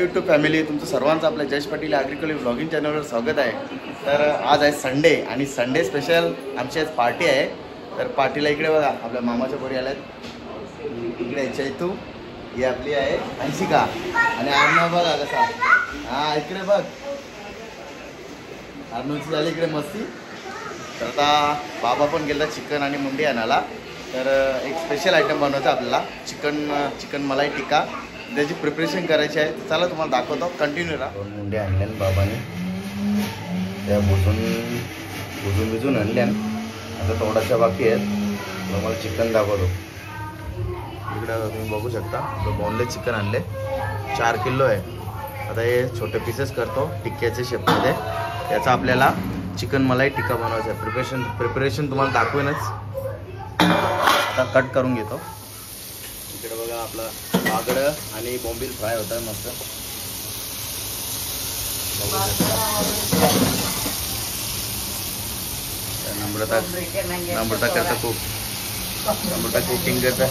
YouTube family, तुमचं सर्वांचं आपल्या जयेश पाटील ॲग्रिकल्चर ब्लॉगिंग चॅनलवर स्वागत आहे. तर आज आहे संडे आणि संडे स्पेशल आमची आज पार्टी आहे. तर पार्टीला इकडे बघा आपल्या मामाच्या पोरी आल्यात. इकडे चैतू, ही आपली आहे अंशिका आणि अर्णव बघा कसा. हां इकडे बघ, अर्णवची झाली इकडे मस्ती. तर आता बाबा पण गेला चिकन आणि मुंडी आणायला. तर एक स्पेशल आयटम बनवायचा आपल्याला, चिकन मलाई टिक्का. त्याची प्रिपरेशन करायची आहे. चला तुम्हाला दाखवतो, कंटिन्यू राहा. 2 मुंडे आणल्या बाबाने, त्या बुजून आणल्या. आता थोड्याशा बाकी आहेत. तुम्हाला चिकन दाखवतो. इकडे तुम्ही बघू शकता, बोनलेस चिकन आणले 4 किलो आहे. आता हे छोटे पीसेस करतो टिक्क्याच्या शेपमध्ये. याचा आपल्याला चिकन मलाई टिक्का बनवायचा आहे. प्रिपरेशन तुम्हाला दाखवेनच. आता कट करून घेतो. इकडे बघा आपलं बागडं आणि बोंबील फ्राय होत आहे मस्त. नम्रता कुकिंग करता.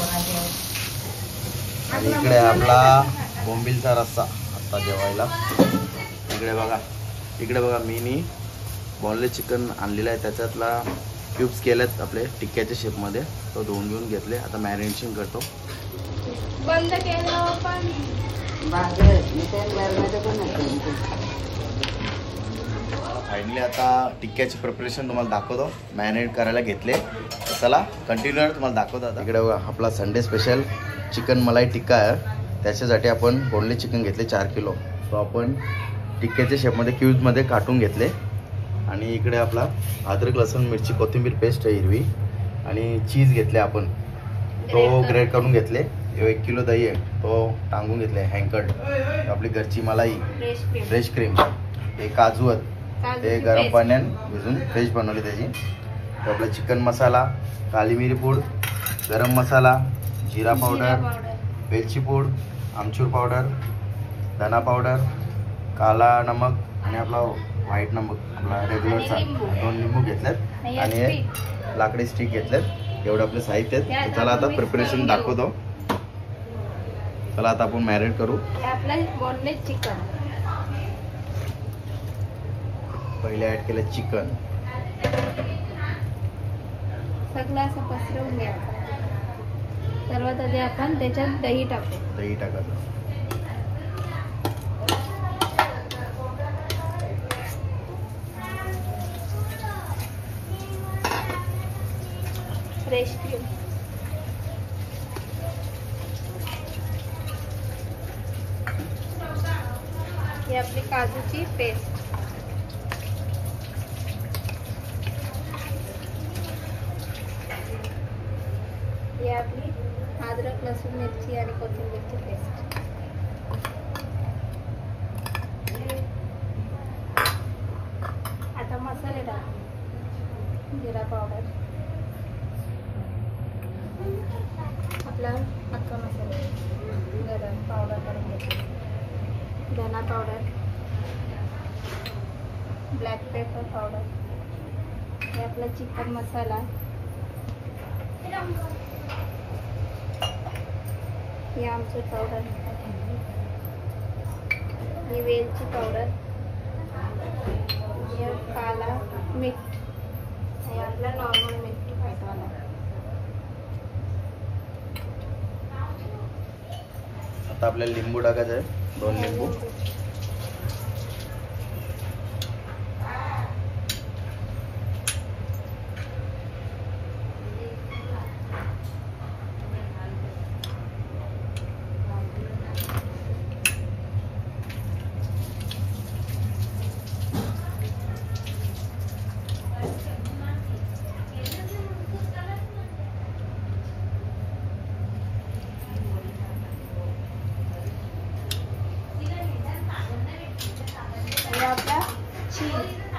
आणि इकडे आपला बोंबीलचा रस्सा आता जेवायला. इकडे बघा मीनी बोनलेस चिकन आणलेलं आहे. त्याच्यातला क्यूब्स केलेत आपले टिक्क्याच्या शेपमध्ये. तो धुवून घेऊन घेतले. आता मॅरिनेशन करतो. बंद केलं पण फायनली आता टिक्क्याची प्रिपरेशन तुम्हाला दाखवतो. मॅरिनेट करायला घेतले. चला कंटिन्यू तुम्हाला दाखवतो. आता इकडे बघा आपला संडे स्पेशल चिकन मलाई टिक्का आहे. त्याच्यासाठी आपण बोनलेस चिकन घेतले 4 किलो. तो आपण टिक्क्याच्या शेपमध्ये क्यूब्समध्ये काटून घेतले. आणि इकडे आपला अद्रक लसूण मिरची कोथिंबीर पेस्ट आहे हिरवी. आणि चीज घेतले आपण, तो ग्रेट करून घेतले. 1 किलो दही आहे, तो टांगून घेतले हँकर्ड. आपली घरची मलाई फ्रेश क्रीम, हे काजू आहेत, ते गरम पाण्यात भिजून फ्रेश बनवले त्याची. तो आपला चिकन मसाला, काली मिरी पूड, गरम मसाला, जिरा पावडर, वेलची पूड, आमचूर पावडर, धना पावडर, काला नमक आणि आपला व्हाईट नमक आपला रेग्युलरचा. 2 लिंबू घेतलेत आणि हे लाकडी स्टिक घेतलेत. एवढं आपले साहित्य आहेत. चला आता प्रिपरेशन दाखवतो. चला आता आपण मॅरिनेट करू. बोनलेस चिकन पहिले ऍड केलं चिकन. सगळं असं पसरवून घ्या. सर्वात आधी आपण त्याच्यात दही टाकायचं. फ्रेश क्रीम, ही आपली काजूची पेस्ट, ही आपली अद्रक लसूण मिरची आणि कोथिंबीरची पेस्ट. आता मसाले टाक. जिरा पावडर, आपला अख्खा मसाला, गरम पावडर करून घेतली, धना पावडर, ब्लॅक पेपर पावडर, हे आपला चिकन मसाला, ही आमचूर पावडर, ही वेलची पावडर, हे काला मीठ, हे आपला नॉर्मल मीठ वाला. आता आपल्याला लिंबू टाकायचं आहे, 2 लिंबू. आपला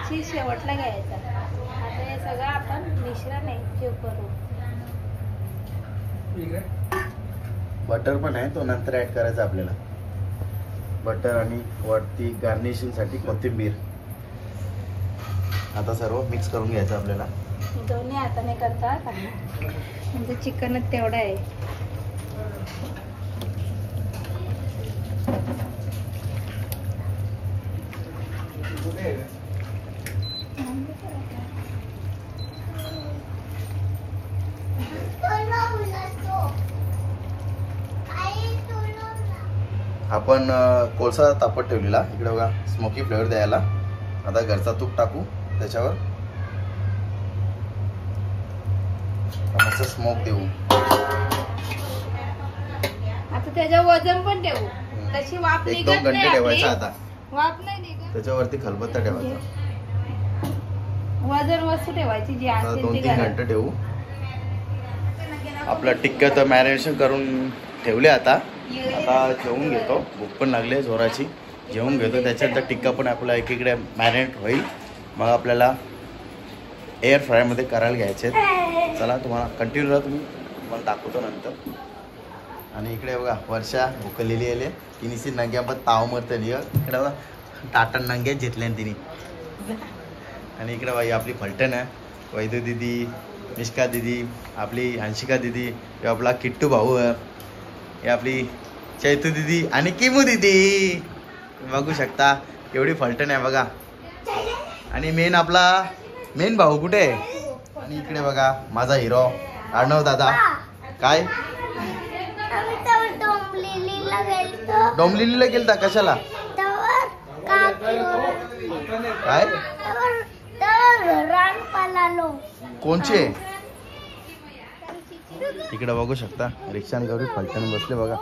चीज शेवटला घ्यायचा. आता हे सगळं आपण मिश्रण आहे करू. बटर पण आहे, तो नंतर ऍड करायचा आपल्याला. बटर आणि वरती गार्निशिंग साठी कोथिंबीर. आता सर्व मिक्स करून घ्यायचं आपल्याला. दोन्ही हाताने करतात म्हणजे चिकनच तेवढा आहे. आपण कोळसा तापत ठेवलेला इकडे बघा स्मोकी फ्लेवर द्यायला. आता घरचा तूप टाकू त्याच्यावर, मस्त स्मोक देऊ. आता त्याच्यावर वजन पण ठेवू. तशी वाफ एक निघत 2 घंटे नाही ठेवायचा. आपली. आता वाफ नाही निघत. त्याच्यावरती खलबत्ता ठेवायचा. वजन वस्तू ठेवायची जी आता असेल 2-3 ती घरात. घंटे ठेवू. आपलं टिक्का तर मॅरिनेशन करून ठेवले. आता जेवून घेतो, भूक पण लागली जोराची. जेवून घेतो, त्याच्यानंतर टिक्का पण आपला एकीकडे मॅरिनेट होईल. मग आपल्याला एअर फ्रायमध्ये करायला घ्यायचे. चला तुम्हाला कंटिन्यू राहा, तुम्हाला दाखवतो नंतर. आणि इकडे बघा वर्षा भुकलेली आले. तिने नंग्या पण ताव मरतली. इकडे बघा टाटा नंग्या घेतल्या तिने. आणि इकडे बाई आपली फलटण आहे, वैदू दिदी, मिष्का दिदी, आपली अंशिका दिदी, हे आपला किट्टू भाऊ आहे, हे आपली चैतू दिदी आणि किमू दिदी. बघू शकता एवढी फलटण आहे बघा. आणि मेन भाऊ कुठे आहे? आणि इकडे बघा माझा हिरो अर्णव दादा. काय डोंबिवलीला गेलता? कशाला? काय कोणचे? इकडे बघू शकता रिक्षान गौरी फलटण बसले बघा.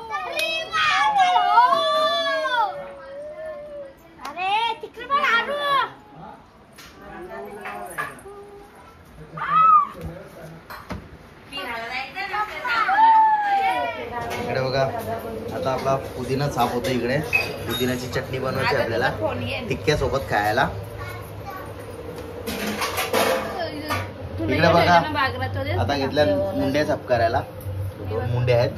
इकडे बघा आता आपला पुदिना साफ होतो. इकडे पुदिन्याची चटणी बनवायची आपल्याला टिक्क्यासोबत खायला. इकडे बघा आता घेतल्या मुंड्या साफ करायला. 2 मुंडे आहेत.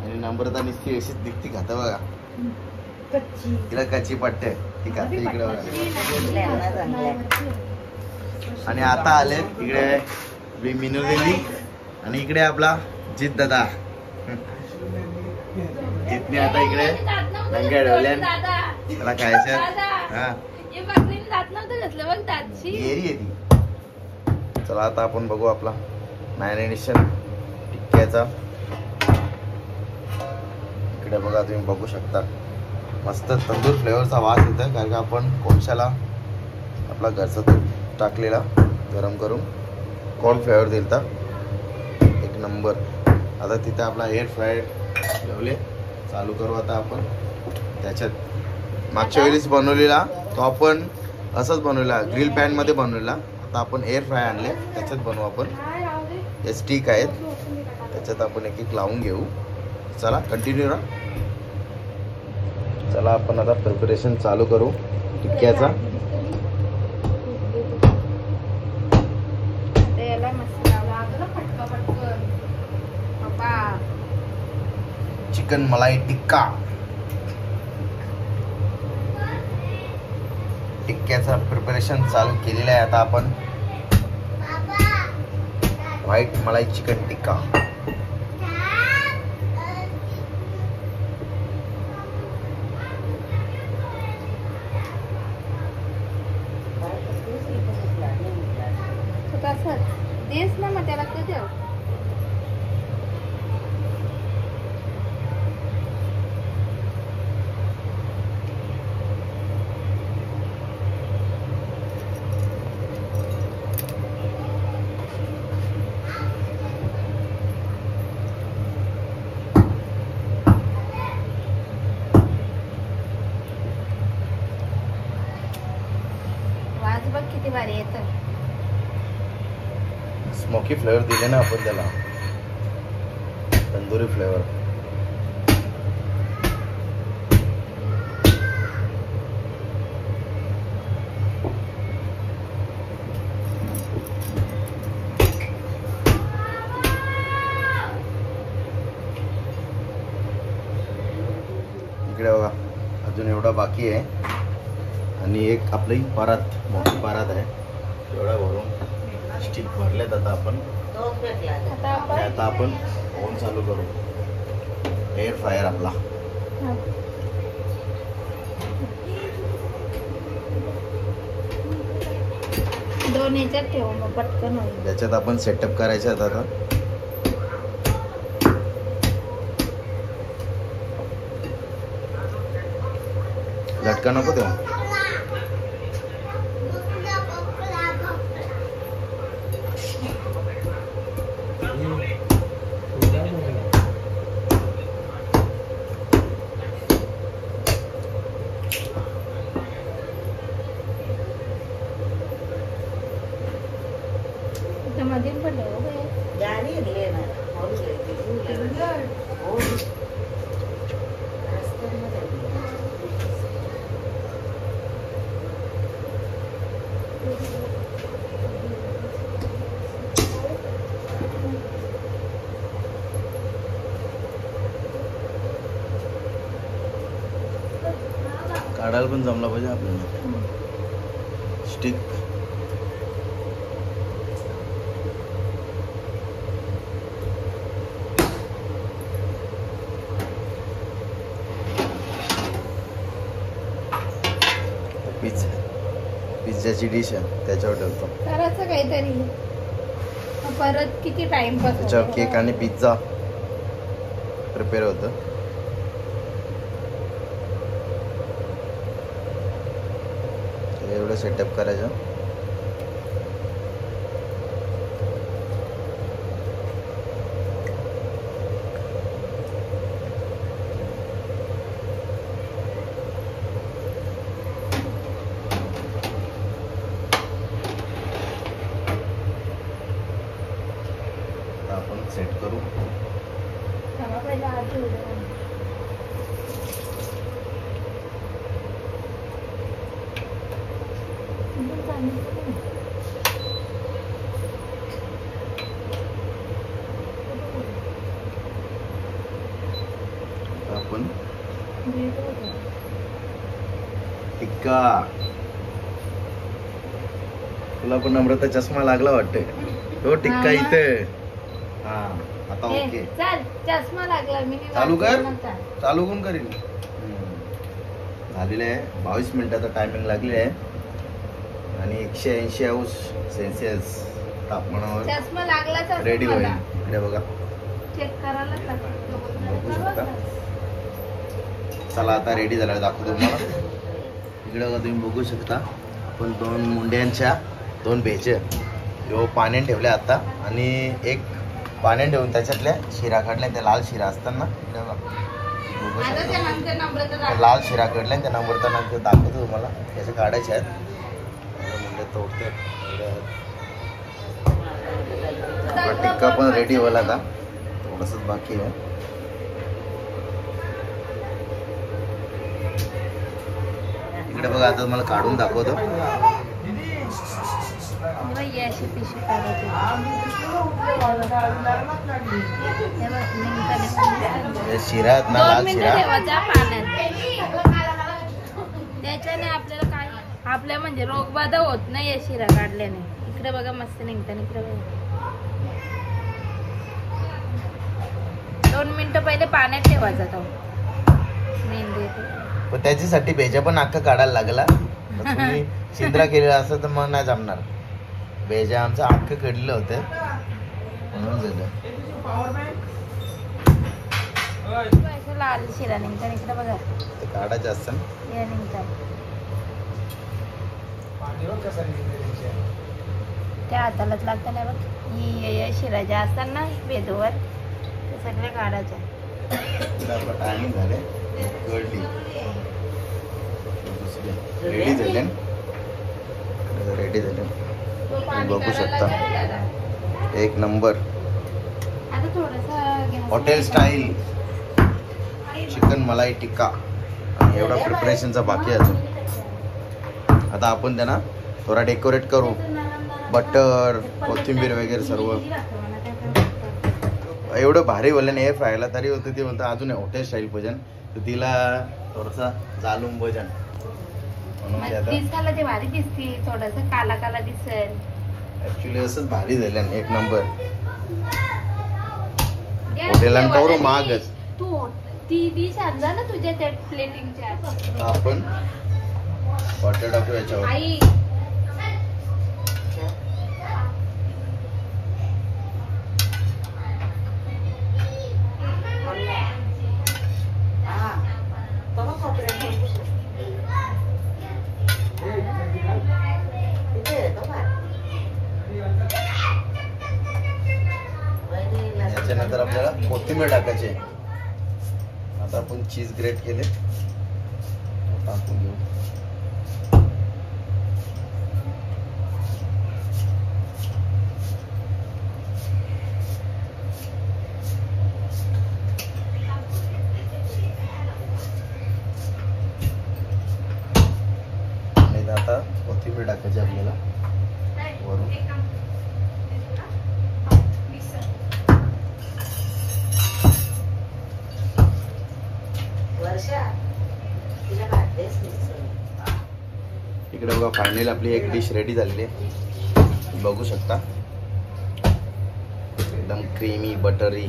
आणि नम्रता नुसती अशीच दिखती खात बघा. तिला कच्ची पट्टे ती खाते. इकडे बघा. आणि आता आले इकडे मिनू दिली. आणि इकडे आपला जित दादा. जितने आता इकडे नंग्या ठेवल्या त्याला खायचं. हा चला आता आपण बघू आपला मॅरिनेशन टिक्क्याचा. इकडे बघा तुम्ही बघू शकता मस्त तंदूर फ्लेवरचा वास येतो, कारण का आपण कोळशाला आपला घरचा तूप टाकलेला गरम करून कॉर्न फ्लेवर दिलता एक नंबर. आता तिथे आपला एअर फ्रायर ठेवले. चालू करू आता आपण. त्याच्यात मागच्या वेळेस बनवलेला तो आपण असंच बनवला, ग्रिल पॅन मध्ये बनवलेला. आता आपण एअर फ्राय आणले, त्याच्यात बनवू आपण. हे स्टिक आहेत, त्याच्यात आपण एक एक लावून घेऊ. चला कंटिन्यू राहा. चला आपण आता प्रिपरेशन चालू करू टिक्क्याचा. चिकन मलाई टिक्का. टिक्क्याचं प्रिपरेशन चालू केलेलं आहे आता आपण. व्हाईट मलाई चिकन टिक्का. देस ना मग त्याला कधी वाज बघ किती भारी येतं. स्मोकी फ्लेवर दिले ना आपण त्याला, तंदुरी फ्लेवर. इकडे बघा अजून एवढा बाकी आहे. आणि एक आपली परात, मोठी परात आहे, एवढा भरून स्टिक भरलेत. आता आपण ओव्हन चालू करू. एअर फ्रायर आपला दोन ह्याच्यात ठेव मग पटकन होईल. ज्याच्यात आपण सेटअप करायचं आहे आता. झटका नको देऊ. मध्ये पडलं काढायला पण जमला पाहिजे आपल्याला. स्टिक पिझ्झाची डिश आहे त्याच्यावर ठेवतो. करायचं काहीतरी. परत किती टाइम पास. त्याच्यावर केक आणि पिझ्झा प्रिपेअर होतं. एवढं सेटअप करायचं. आपण सेट करू. आपण टिक्का. तुला पण नम्रता चष्मा लागला वाटतंय. तो टिक्का इथे. हा आता ओके. चल चष्मा लागला. मी चालू कर. चालू कोण करील. झालेलं आहे. 22 मिनिटाचा टायमिंग लागले आहे आणि 180 अंश सेल्सिअस तापमानावर चष्मा लागला रेडी होईल. इकडे बघा. चेक करायला बघू शकता. चला आता रेडी झाला दाखवतो तुम्हाला. इकडे बघा तुम्ही बघू शकता. आपण 2 मुंड्यांच्या 2 भेजे पाण्यात ठेवल्या आता आणि एक पाण्यात ठेवून त्याच्यातल्या शिरा काढल्या. त्या लाल शिरा असताना लाल शिरा काढल्या. त्या नंबरताना दाखवतो तुम्हाला त्याच्या काढायचे आहेत. मुंडे तोडते. टिक्का पण रेडी व्हायला आता थोडंसंच बाकी आहे. इकडे बघा आता मला काढून दाखवतो. शिरा आहेत ना लाल शिरा. त्याच्याने आपल्याला काय आपल्या म्हणजे रोगबाधा होत नाही या शिरा काढल्याने. इकडे बघा मस्त निघताना. इकडे बघा 2 मिनिटं पहिले पाण्यात ठेवायचा तो मेंदू. पण त्याच्यासाठी भेजा पण अख्खा काढायला लागला. तुम्ही चिंद्रा केलेला असं तर मग नाही जमणार. भेजा आमचं अख्खं कडलेलं होतं म्हणून झालं. लाल शिरा निघतात. इकडे बघा ते काढायचं असतं या निघतात. त्या हातालाच लागतं नाही बघ. ही शिरा ज्या असतात ना बेदूवर ते सगळ्या काढायच्या. टायमिंग झाले. कळली रेडी झाले. रेडी झाले. बघू शकता. एक नंबर हॉटेल स्टाईल चिकन मलाई टिक्का. एवढा प्रिपरेशनचा बाकी आहे अजून. आता आपण त्यांना थोडा डेकोरेट करू. बटर कोथिंबीर वगैरे सर्व. एवढं भारी बोलल्याने हे फ्रायला तरी होतं. ते बोलतं अजून हॉटेल स्टाईल भजन. तर तिला थोडंसं जालूम भजन दिसायला ते भारी दिसते. थोडंसं काला काला दिसेल. ऍक्च्युली असंच भारी झालं. एक नंबर. हॉटेलांना करू महागच. तू ती डिश आणला ना तुझ्या त्या प्लेटिंगच्या. आपण बटर टाकू याच्यावर. आई त्याच्यानंतर आपल्याला कोथिंबीर टाकायची. आता आपण चीज ग्रेट केले टाकून घेऊ. आता कोथिंबीर टाकायची आपल्याला वरून. इकडे बघा फायनली आपली एक डिश रेडी झालेली आहे. बघू शकता एकदम क्रीमी बटरी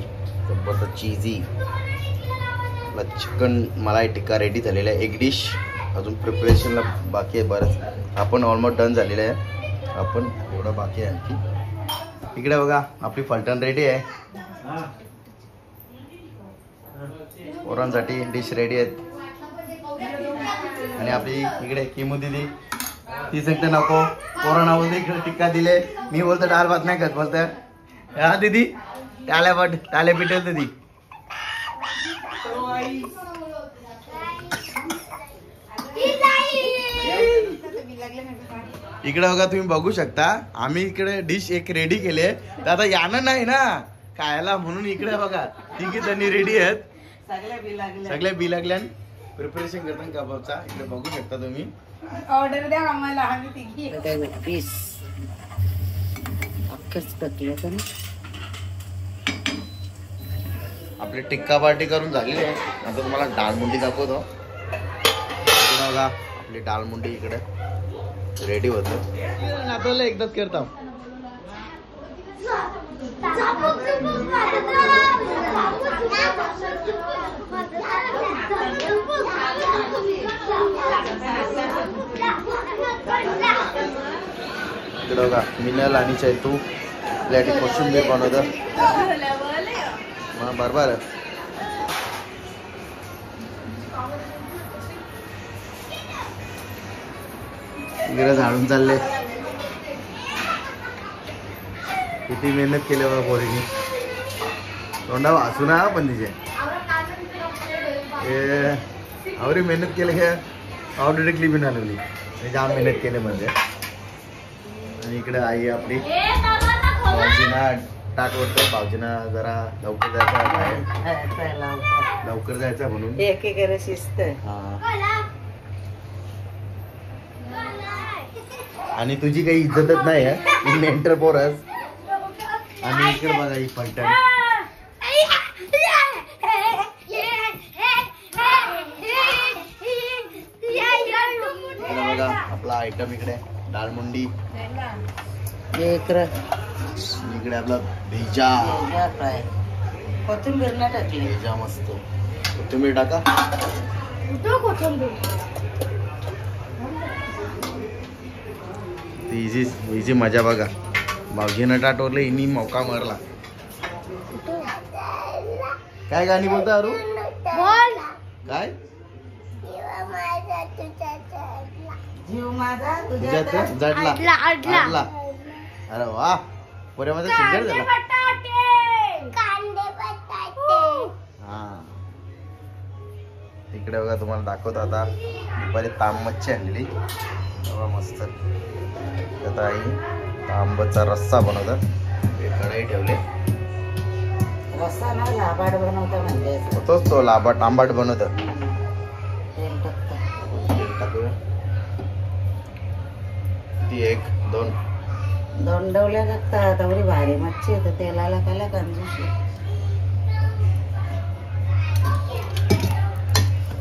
जबरदस्त चीजी आपला चिकन मलाई टिक्का रेडी झालेला आहे. एक डिश अजून प्रिपरेशनला बाकी आहे बरंच. आपण ऑलमोस्ट डन झालेलं आहे. आपण एवढं बाकी आहे आणखी. इकडे बघा आपली फलटण रेडी आहे. पोरांसाठी डिश रेडी आहेत. आणि आपली इकडे किमू दिदी ती सांगते नको पोरांना बोलते इकडे टिक्का दिले. मी बोलतो डाळ भात नाही खात. बोलत हा दीदी टाले पिटेल दीदी. इकडे बघा तुम्ही बघू शकता आम्ही इकडे डिश एक रेडी केले. तर आता यानं नाही ना खायला म्हणून इकडे बघा तिघी जणी रेडी आहेत. सगळ्या बी लागल्या प्रिपरेशन करतात कबाबचा. इकडे बघू शकता तुम्ही. ऑर्डर द्या आम्हाला. आम्ही तिघी पीस आपली टिक्का पार्टी करून झालेली आहे. आता तुम्हाला डाळमुंडी दाखवतो. बघा आपली डाळमुंडी इकडे रेडी होतं. नातवला एकदाच करता. इकडे बघा मिनल आणि चैतू आपल्यासाठी कोशिंबीर बनवतं. बरोबर इकडे झाडून चालले. किती मेहनत केली बघा पोरीने. तोंडा वाचू ना पण तिचे आवरी मेहनत केली हे ऑलरेडी क्लिप बी लागली. जाम मेहनत केले म्हणजे. आणि इकडे आई आपली भाऊजीना टाट वाटतं. भाऊजीना जरा लवकर जायचं आहे. लवकर जायचं म्हणून एक शिस्त. आणि तुझी काही इज्जतच नाही आहे. मेंटर पोरस. आणि इकडे बघा ही फलटण. बघा आपला आयटम इकडे डाळमुंडी. इकडे आपला भेजा फ्राय. कोथिंबीर नाही टाकली. भेजा मस्त. कोथिंबीर टाका. हिची मजा बघा. भाऊजीनं टाटवलं हिनी मौका मारला. काय गाणी बोलता अरू? काय जीव माझा तुझ्यात जडला. अरे वा पुऱ्यामध्ये सुंदर झाला. हा इकडे बघा तुम्हाला दाखवतो. आता दुपारी तांब मच्छी आणलेली मस्त. आता आई तांबचा रस्सा बनवतात. कढई ठेवले. रस्सा ना लाबाड बनवता म्हणजे होतोच तो लाबाट आंबाट बनवतात. तेल टाकूया. ती एक दोन दोंडवल्या लागतात. एवढी भारी मच्छी होते. तेलाला काला कंजूशी.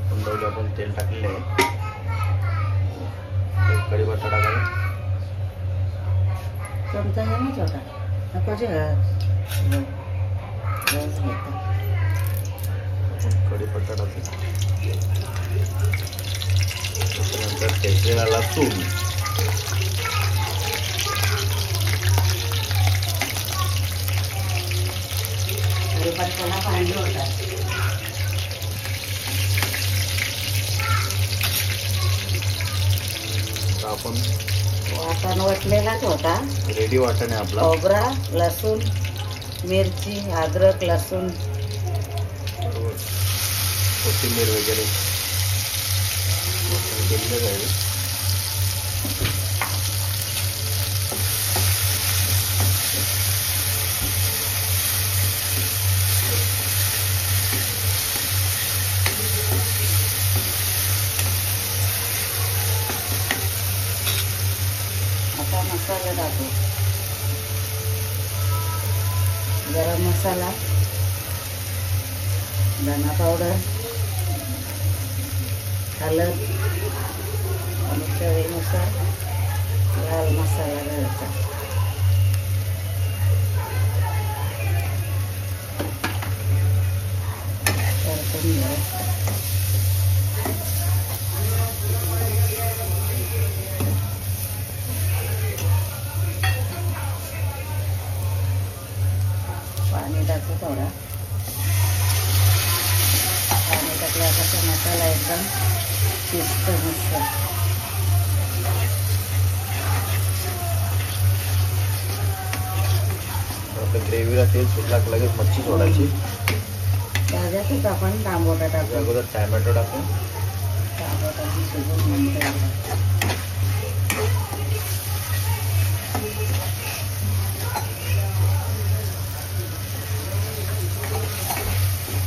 दोंडवले आपण तेल टाकलेले आहे. कढीपत्ता टाकायचा. चमचा घ्या ना छोटा. नको जे कढीपत्ता टाकायचा. त्याच्यानंतर ठेचलेला लसूण. कढीपत्त्याला पाणी होतात. आपण वाटण वाटलेलाच होता. रेडी वाटण आहे आपला. खोबरा लसूण मिरची, अद्रक, लसूण. बरोबर. कोथिंबीर वगैरे केलेलं आहे. आता मसाला टाकू. गरम मसाला, धना पावडर, हळद आणि चवीनुसार लाल मसाला घालायचा. परतून घ्यायचा. पाणी टाकू थोडा. पाणी टाकला का मसाला एकदम शिजतो मस्त. आपल्या ग्रेव्हीला तेल सुटला की लगेच मच्छी सोडायची. त्याच्यातच आपण टांबोटा टाकू. अगोदर टॅमॅटो टाकू. टांबोटाची शिजून नंतर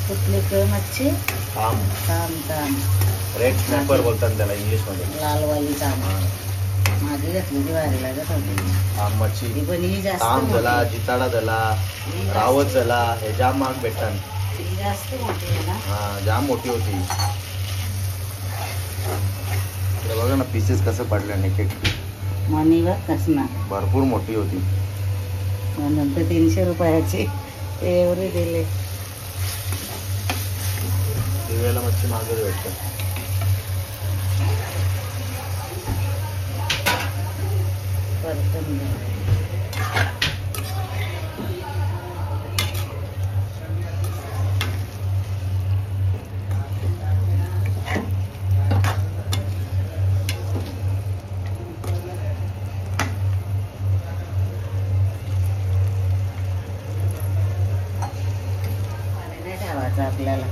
कुठली काय मच्छी? ताम. ताम ताम. रेड स्नॅपर बोलतात त्याला इंग्लिशमध्ये. लालवाली ताम. माझी घेतली ती भारी लागत होती. ताम मच्छी. ती पण ही जास्त ताम मोठी. झाला, जिताडा झाला, रावत झाला, हे जाम महाग भेटतात. ती जास्त मोठी आहे ना. हा जाम मोठी होती. इकडे बघा ना पीसेस कसं पडलं एक एक. मनीवर कसना भरपूर मोठी होती. म्हणून तर 300 रुपयाची एवढे दिले. दिव्याला मच्छी महागच भेटतात. परतून घ्या. पाणी नाही ठेवायचं आपल्याला.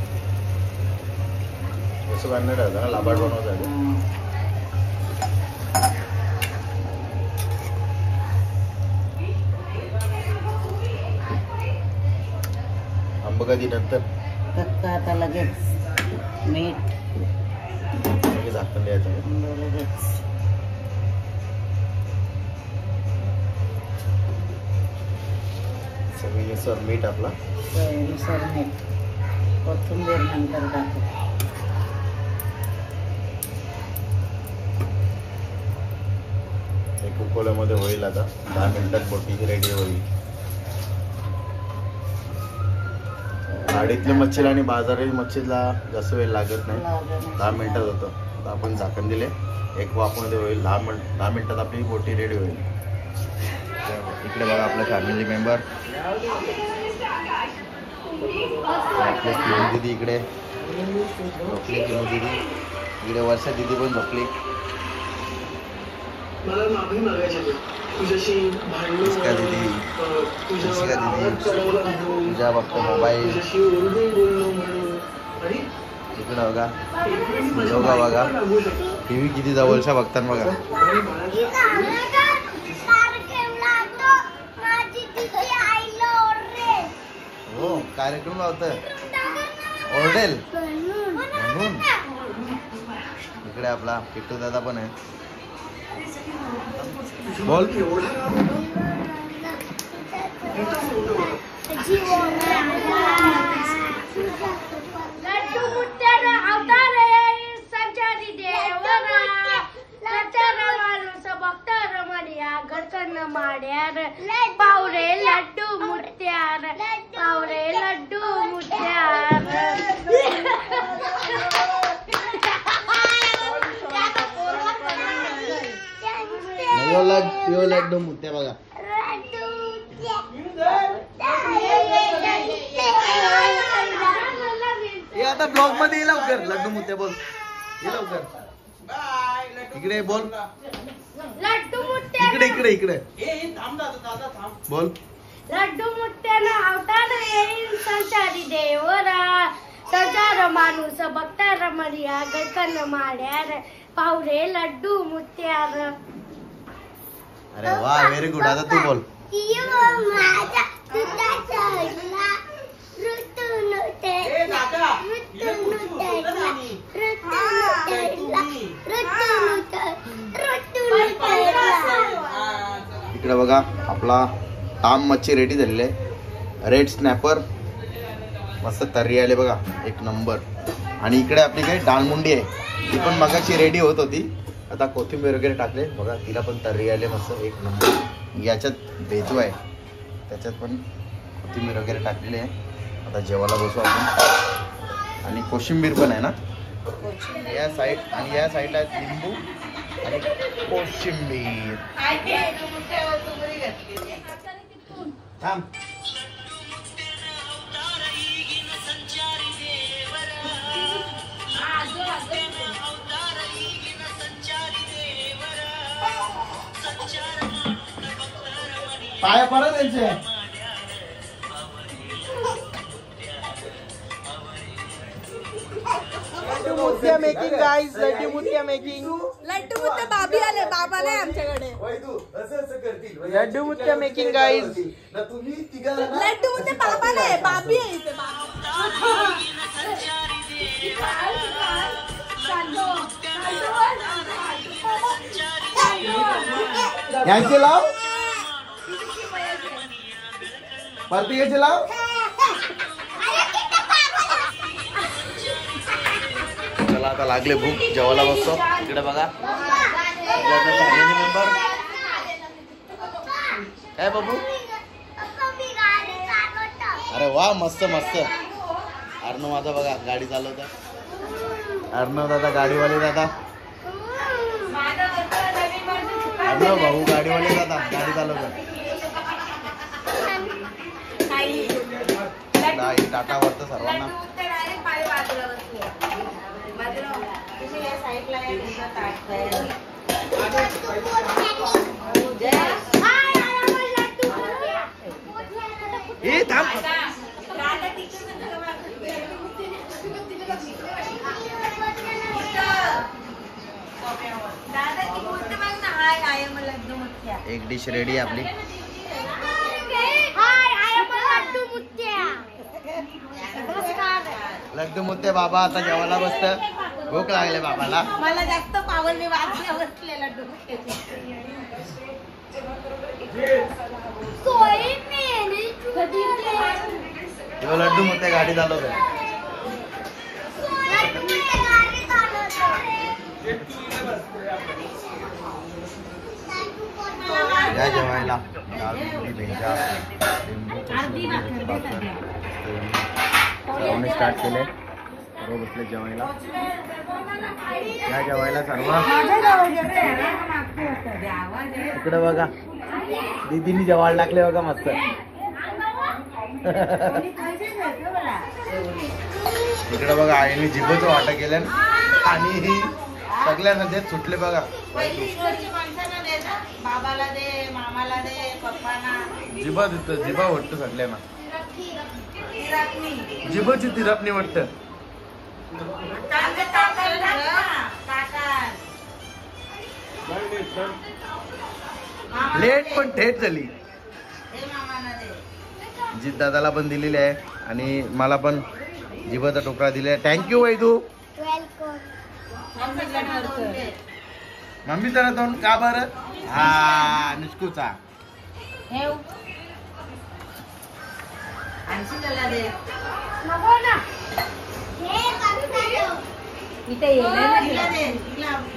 असं बांधणं राहतं ना, लाबाड बनवतात. आंब कधी नंतर कक्का आता लगेच मीठ लगेच झाकण द्यायचं. लगेच चवीनुसार मीठ आपला. चवीनुसार मीठ. कोथिंबीर नंतर टाकू. एक उकळल्यामध्ये होईल. आता 10 मिनिटात बोटी रेडी होईल. गाडीतल्या मच्छीला आणि बाजारी मच्छीला जास्त वेळ लागत नाही. 10 मिनिटात होतं. आता आपण झाकण दिले. एक वाफमध्ये होईल. 10 मिनिटात आपली बोटी रेडी होईल. इकडे बघा आपला फॅमिली मेंबर. आपले किमू दीदी इकडे झोपली. किमू दीदी इकडे वर्षा दीदी पण झोपली. मला माफी मागायची होती. तुझ्याशी इसका दीदी, इसका दीदी तुझ्या बघतो मोबाईल. इकडे बघा योगा बघा. टीव्ही किती जवळच्या बघतात बघा. हो कार्यक्रम लावतोय. ओरडेल म्हणून. इकडे आपला किट्टू दादा पण आहे. बोल. पावरे लड्डू मुट्यार, पावरे लड्डू मुट्यार. यो लड्डू मुत्या बघा. हे आता ब्लॉग मध्ये ये लवकर. लड्डू मुत्या बोल. ये लवकर. इकडे बोल. लड्डू मुट्यार. इकडे इकडे इकडे बोल. लड्डू मुठ्ठ्यानं अवतार येईल संसारी देवरा संसार माणूस बघता रमरिया गणकन माड्यार पावरे लड्डू मुठ्ठ्यार. अरे वा व्हेरी गुड. आता तू बोल. माझा तुझा चढला ऋतून टेकला इकडे बघा आपला ताम मच्छी रेडी झालेली आहे. रेड स्नॅपर मस्त तर्री आले बघा एक नंबर. आणि इकडे आपली काही डाळमुंडी आहे ती पण मगाची रेडी होत होती. आता कोथिंबीर वगैरे टाकले बघा तिला पण तर्री आले मस्त एक नंबर. याच्यात भेजू आहे त्याच्यात पण कोथिंबीर वगैरे टाकलेली आहे. आता जेवायला बसू आपण. आणि कोशिंबीर पण आहे ना या साईड आणि या साईडला लिंबू आणि कोशिंबीर. थांब. पाया पडा त्यांचे. लड्डू मुठ्ठ्या मेकिंग गाईज. लड्डू मुठ्ठ्या मेकिंग. लड्डू मुठ्ठे बाबी आले. बाबा नाही आमच्याकडे. लड्डू मुठ्ठ्या मेकिंग गाईज. लड्डू मुठ्ठे बाबा नाही बाबी आहे इथे. यांचे लाव परतीचे लाव. चला आता लागले भूक जेवायला बसतो. इकडे बघा फॅमिली मेंबर काय बाबू. अरे वा मस्त मस्त. अर्णव माझा बघा गाडी चालवता. अर्णव दादा गाडीवाले दादा. अर्णव भाऊ गाडीवाले दादा गाडी चालवतात. टाटा वाटतं सर्वांना. ए थांब. एक डिश रेडी आहे आपली. लड्डू मुद्दे बाबा आता जेवायला बसत. भूक लागले बाबाला. मला जास्त पावले वाजल्या बसले लड्डू मुठ्ठ्याचे. लड्डू मुद्दे गाडी चालवत. या जेवायला दाल भेजा लिंबू सर्वांनी स्टार्ट केले. सर्व बसले जेवायला. या जेवायला सर्व. इकडे बघा दीदीनी जेवायला टाकले बघा मस्त. इकडे बघा आईने जिभेचं वाटा केलं आणि सगळ्यांना देत सुटले बघा. बाबाला दे मामाला दे पप्पाना. जिभा देतो जिभा वाटतं सगळ्यांना. जिभेची तिरपणी वाटतं. लेट पण थेट झाली. जित दादाला पण दिलेली आहे आणि मला पण जिभेचा टोकरा दिलाय. थँक्यू वैदू. मम्मी जरा तोंड का बरं. हा निष्कूचा.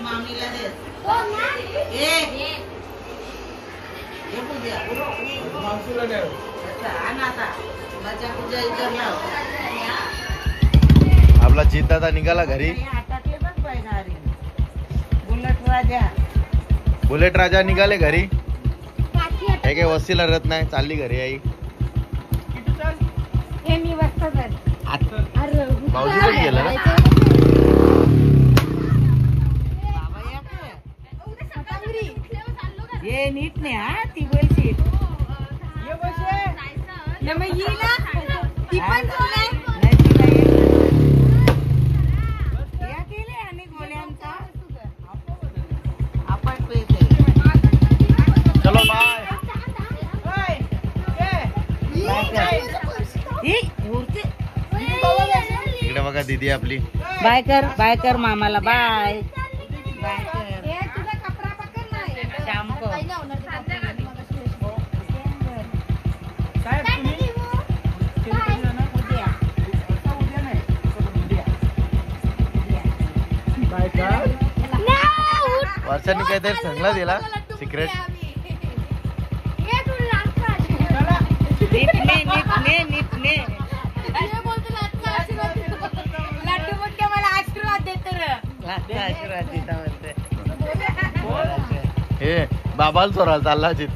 मामीला दे. आपला जित दादा निघाला घरी. बुलेट राजा निघाले घरी. हे काही वस्तीला रत नाही. चालली घरी आई. भाऊजी पण गेला ना. ये नीट नाही हा ती बोलशील. ना मग ही ना ती पण बोललाय. चलो बाय. इकडे बघा दीदी आपली. बाय कर मामाला बाय. वर्षांनी काहीतरी सांगला दिला सिक्रेट. लड्डू मुट्टे मला आशीर्वाद देतो रे. हे बाबाला चोरायला चालला अजित.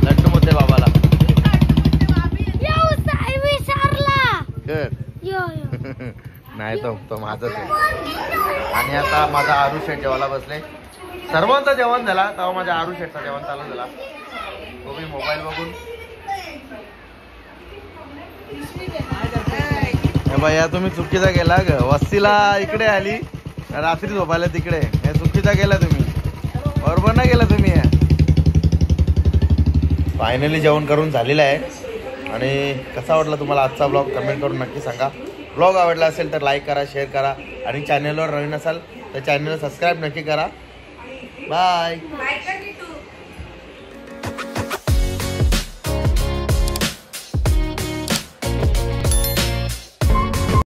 लड्डू मोठे बाबाला कर. नाही तो माझाच आहे. आणि आता माझा आरू शेठ जेवायला बसले. सर्वांचं जेवण झाला तेव्हा माझ्या आरू शेठचा जेवण चालू झाला. तो मी मोबाईल बघून. भैया तुम्ही चुकीचा गेला ग. वस्तीला इकडे आली रात्री झोपायला तिकडे. हे चुकीचा गेला तुम्ही. बरोबर नाही गेला तुम्ही. फायनली जेवण करून झालेलं आहे. आणि कसा वाटला तुम्हाला आजचा ब्लॉग कमेंट करून नक्की सांगा. ब्लॉग आवडला असेल तर लाईक करा, शेअर करा आणि चॅनलवर नवीन असाल तर चॅनलला सबस्क्राईब नक्की करा. बाय.